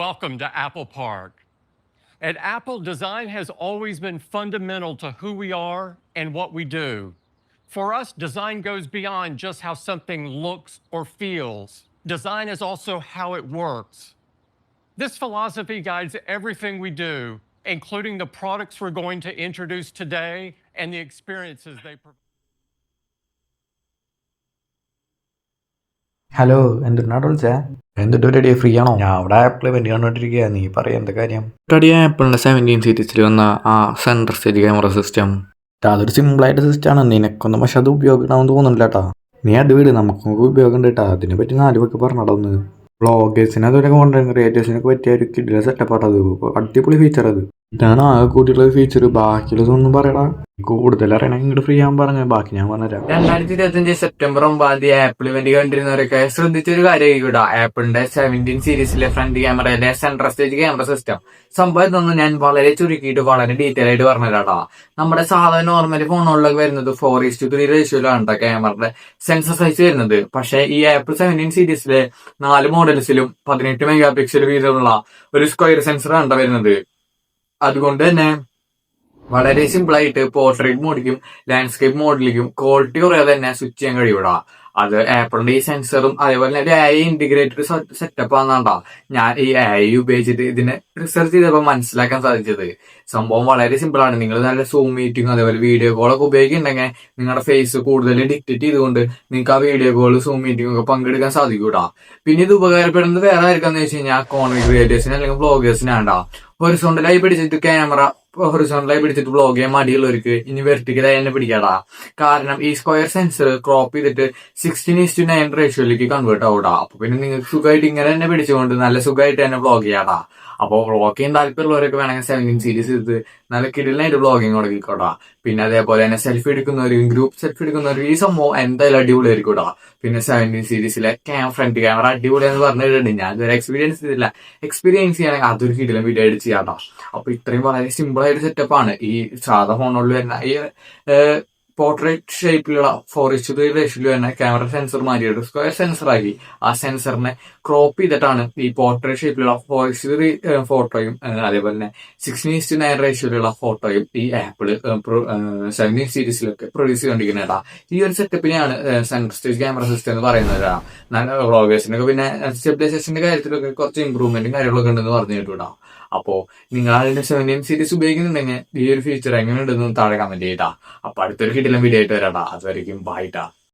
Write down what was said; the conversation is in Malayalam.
Welcome to Apple Park. At Apple, design has always been fundamental to who we are and what we do. For us, design goes beyond just how something looks or feels. Design is also how it works. This philosophy guides everything we do, including the products we're going to introduce today and the experiences they provide. Hello, എന്തുകൊണ്ടാണ് വിളിച്ചേ? എന്തിട്ട് റെഡി ഫ്രീ ആണോ? ഞാൻ അവിടെ ആപ്പിൾ ഇവന്റ് കണ്ടോണ്ടിരിക്കുക. നീ പറയാ എന്താ കാര്യം? ആപ്പിളിന്റെ 17 സീരീസിൽ വന്ന ആ സെൻട്രൽ സ്റ്റേജ് ക്യാമറ സിസ്റ്റം, അതൊരു സിമ്പിളായിട്ട് സിസ്റ്റമാണ്. നിനക്കൊന്നും പക്ഷെ അത് ഉപയോഗിക്കണമെന്ന് തോന്നുന്നില്ല കേട്ടാ. നീ അത് വീട്, നമുക്കൊക്കെ ഉപയോഗം ഉണ്ട് കേട്ടാ. അതിനെ പറ്റി 4 വാക്ക് പറഞ്ഞടാ ഒന്ന്. വ്ളോഗേഴ്സിന് അതുപോലെ കോണ്ടന്റ് ക്രിയേറ്റേഴ്സിനൊക്കെ പറ്റിയ ഒരു കിടില സെറ്റപ്പാട്ടത്. അടിപൊളി ഫീച്ചർ അത്. ഇതാണ് ആകെ കൂട്ടിയുള്ള ഫീച്ചർ. ബാക്കിയുള്ളതൊന്നും പറയടാ. കൂടുതൽ അറിയണമെങ്കിൽ ഇങ്ങോട്ട് ഫ്രീ ആകാൻ പറഞ്ഞ ബാക്കി ഞാൻ പറഞ്ഞുതരാം. 2025 സെപ്റ്റംബർ 9 ആപ്പിൾ ഇവന്റ് കണ്ടിരുന്നവരൊക്കെ ശ്രദ്ധിച്ചൊരു കാര്യം കൂടാ. ആപ്പിളിന്റെ 17 സീരീസിലെ ഫ്രണ്ട് ക്യാമറയിലെ സെൻട്രൽ സ്റ്റേജ് ക്യാമറ സിസ്റ്റം സംഭവം ഇതൊന്നും ഞാൻ വളരെ ചുരുക്കിയിട്ട് വളരെ ഡീറ്റെയിൽ ആയിട്ട് പറഞ്ഞുതരാട്ടാ. നമ്മുടെ സാധാരണ നോർമൽ ഫോണുകളിലൊക്കെ വരുന്നത് 4:3 റേഷ്യോയിലാണ് ക്യാമറയുടെ സെൻസർ സൈസ് വരുന്നത്. പക്ഷേ ഈ ആപ്പിൾ 17 സീരീസിലെ 4 മോഡൽസിലും 18 മെഗാ പിക്സൽ വീതമുള്ള ഒരു സ്ക്വയർ സെൻസർ ആണ് വരുന്നത്. അതുകൊണ്ട് തന്നെ വളരെ സിമ്പിൾ ആയിട്ട് പോർട്രേറ്റ് മോഡിലേക്കും ലാൻഡ്സ്കേപ്പ് മോഡിലേക്കും ക്വാളിറ്റി കുറയാതെ തന്നെ സ്വിച്ച് ചെയ്യാൻ കഴിയൂടാ. അത് ആപ്പിളിന്റെ ഈ സെൻസറും അതേപോലെ തന്നെ AI ഇന്റഗ്രേറ്റഡ് സെറ്റപ്പ് ആണെന്നാണ്ടാ ഞാൻ ഈ AI ഉപയോഗിച്ചിട്ട് ഇതിനെ റിസർച്ച് ചെയ്തപ്പോൾ മനസ്സിലാക്കാൻ സാധിച്ചത്. സംഭവം വളരെ സിമ്പിൾ ആണ്. നിങ്ങൾ നല്ല സൂം മീറ്റിംഗ് അതേപോലെ വീഡിയോ കോളൊക്കെ ഉപയോഗിക്കുന്നുണ്ടെങ്കിൽ നിങ്ങളുടെ ഫേസ് കൂടുതൽ ഡിക്റ്റേറ്റ് ചെയ്തുകൊണ്ട് നിങ്ങൾക്ക് ആ വീഡിയോ കോൾ സൂം മീറ്റിംഗ് ഒക്കെ പങ്കെടുക്കാൻ സാധിക്കൂടാ. പിന്നെ ഇത് ഉപകാരപ്പെടുന്നത് വേറെ ആർക്കാന്ന് വെച്ച് കഴിഞ്ഞാൽ കോണ്ടന്റ് ക്രിയേറ്റേഴ്സിന് അല്ലെങ്കിൽ വ്ളോഗേഴ്സിനാണ്ടാ. ഹൊറിസോണ്ടലായി പിടിച്ചിട്ട് ക്യാമറ ഹൊറിസോണ്ടലായി പിടിച്ചിട്ട് വ്ളോഗ് ചെയ്യാൻ മടിയുള്ളവർക്ക് ഇനി വെർട്ടിക്കലായി തന്നെ പിടിക്കാടാ. കാരണം ഈ സ്ക്വയർ സെൻസർ ക്രോപ്പ് ചെയ്തിട്ട് 16:9 റേഷ്യോയിലേക്ക് കൺവേർട്ട് ആവൂടാ. അപ്പൊ പിന്നെ നിങ്ങൾക്ക് സുഖമായിട്ട് ഇങ്ങനെ തന്നെ പിടിച്ചുകൊണ്ട് നല്ല സുഖമായിട്ട് തന്നെ വ്ളോഗ് ചെയ്യാടാ. അപ്പോൾ വ്ളോഗ് ചെയ്യാൻ താല്പര്യമുള്ളവരൊക്കെ വേണമെങ്കിൽ 17 സീരീസ് എടുത്ത് നല്ല കിടിലായിട്ട് വ്ളോഗിങ് തുടങ്ങിക്കോടാ. പിന്നെ അതേപോലെ തന്നെ സെൽഫി എടുക്കുന്നവരും ഗ്രൂപ്പ് സെൽഫി എടുക്കുന്നവരും ഈ സംഭവം എന്തായാലും അടിപൊളിയായിരിക്കൂടാ. പിന്നെ 17 സീരീസിലെ ഫ്രണ്ട് ക്യാമറ അടിപൊളിയാന്ന് പറഞ്ഞിട്ടുണ്ട്. ഞാൻ ഇതുവരെ എക്സ്പീരിയൻസ് ചെയ്തില്ല. എക്സ്പീരിയൻസ് ചെയ്യാണെങ്കിൽ അതൊരു കിടിലം വീഡിയോ ആയിട്ട് ചെയ്യാട്ടോ. അപ്പൊ ഇത്രയും വളരെ സിമ്പിൾ ആയിട്ട് സെറ്റപ്പാണ് ഈ സാധാ ഫോണുകളിൽ വരുന്ന ഈ പോർട്രേറ്റ് ഷേപ്പിലുള്ള 4:3 റേഷ്യോയിൽ വരുന്ന ക്യാമറ സെൻസർ മാറ്റിയിട്ട് സ്ക്വയർ സെൻസർ ആക്കി ആ സെൻസറിനെ ക്രോപ്പ് ചെയ്തിട്ടാണ് ഈ പോർട്രേറ്റ് ഷേപ്പിലുള്ള 4:3 ഫോട്ടോയും അതേപോലെ തന്നെ 16:9 റേഷ്യോയിലുള്ള ഫോട്ടോയും ഈ ആപ്പിള് 17 സീരീസിലൊക്കെ പ്രൊഡ്യൂസ് ചെയ്തുകൊണ്ടിരിക്കുന്നതാ. ഈ ഒരു സെറ്റപ്പിനെയാണ് സെൻട്രൽ സ്റ്റേജ് ക്യാമറ സിസ്റ്റം എന്ന് പറയുന്നത്. നല്ല വ്ളോഗേഴ്സിനൊക്കെ പിന്നെ സ്റ്റെബിലൈസേഷന്റെ കാര്യത്തിലൊക്കെ കുറച്ച് ഇമ്പ്രൂവ്മെന്റും കാര്യങ്ങളൊക്കെ ഉണ്ടെന്ന് പറഞ്ഞു കേട്ടുവിടാം. അപ്പോ നിങ്ങൾ അതിന്റെ 17 സീരീസ് ഉപയോഗിക്കുന്നുണ്ടെങ്കിൽ ഈ ഒരു ഫീച്ചർ എങ്ങനെ ഉണ്ടെന്ന് താഴെ കമന്റ് ചെയ്താ. അപ്പൊ അടുത്തൊരു കിടിലൻ വീഡിയോ ആയിട്ട് വരാടാ. അതുവരെയും ബൈ ടാ.